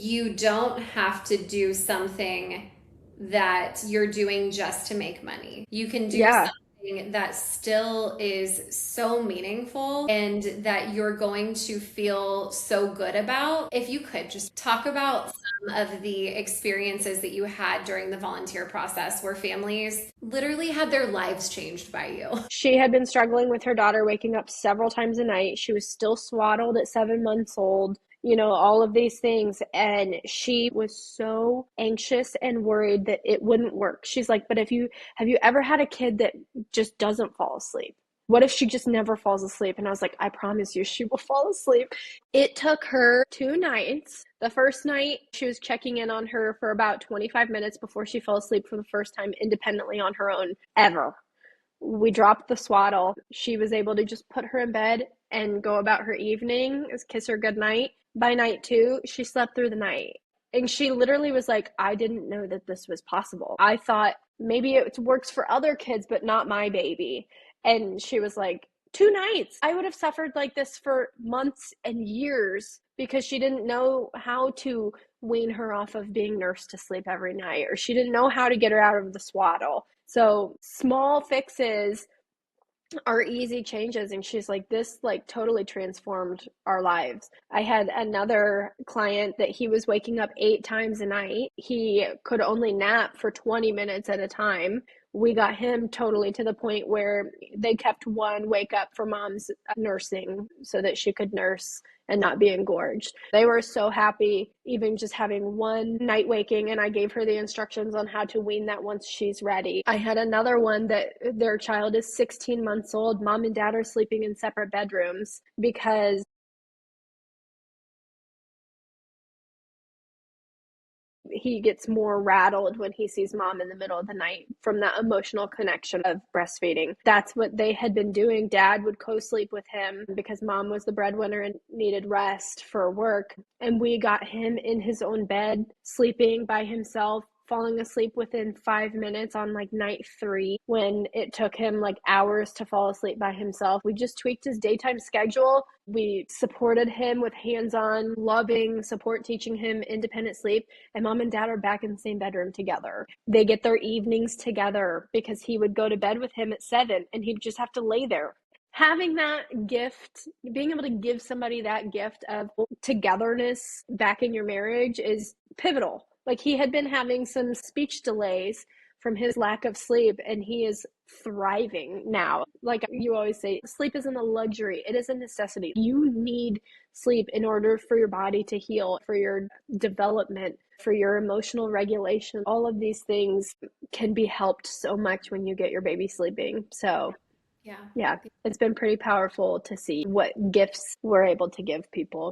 you don't have to do something that you're doing just to make money. You can do Yeah. something that still is so meaningful and that you're going to feel so good about. If you could just talk about some of the experiences that you had during the volunteer process where families literally had their lives changed by you. She had been struggling with her daughter waking up several times a night. She was still swaddled at 7 months old, all of these things. And she was so anxious and worried that it wouldn't work. She's like, but have you ever had a kid that just doesn't fall asleep? What if she just never falls asleep? And I was like, I promise you, she will fall asleep. It took her 2 nights. The first night, she was checking in on her for about 25 minutes before she fell asleep for the first time independently on her own ever. We dropped the swaddle. She was able to just put her in bed and go about her evening, kiss her goodnight. By night two, she slept through the night. And she literally was like, I didn't know that this was possible. I thought maybe it works for other kids, but not my baby. And she was like, 2 nights. I would have suffered like this for months and years because she didn't know how to wean her off of being nursed to sleep every night, or she didn't know how to get her out of the swaddle. So small fixes are easy changes. And she's like, this like totally transformed our lives. I had another client that he was waking up 8 times a night. He could only nap for 20 minutes at a time. We got him totally to the point where they kept one wake up for mom's nursing so that she could nurse and not be engorged. They were so happy, even just having one night waking, and I gave her the instructions on how to wean that once she's ready. I had another one that their child is 16 months old. Mom and dad are sleeping in separate bedrooms because he gets more rattled when he sees mom in the middle of the night from that emotional connection of breastfeeding. That's what they had been doing. Dad would co-sleep with him because mom was the breadwinner and needed rest for work. And we got him in his own bed, sleeping by himself, falling asleep within 5 minutes on like night 3 when it took him like hours to fall asleep by himself. We just tweaked his daytime schedule. We supported him with hands-on, loving support, teaching him independent sleep. And mom and dad are back in the same bedroom together. They get their evenings together because he would go to bed with him at 7 and he'd just have to lay there. Having that gift, being able to give somebody that gift of togetherness back in your marriage is pivotal. Like, he had been having some speech delays from his lack of sleep, and he is thriving now. Like you always say, sleep isn't a luxury, it is a necessity. You need sleep in order for your body to heal, for your development, for your emotional regulation. All of these things can be helped so much when you get your baby sleeping. So Yeah. yeah, it's been pretty powerful to see what gifts we're able to give people.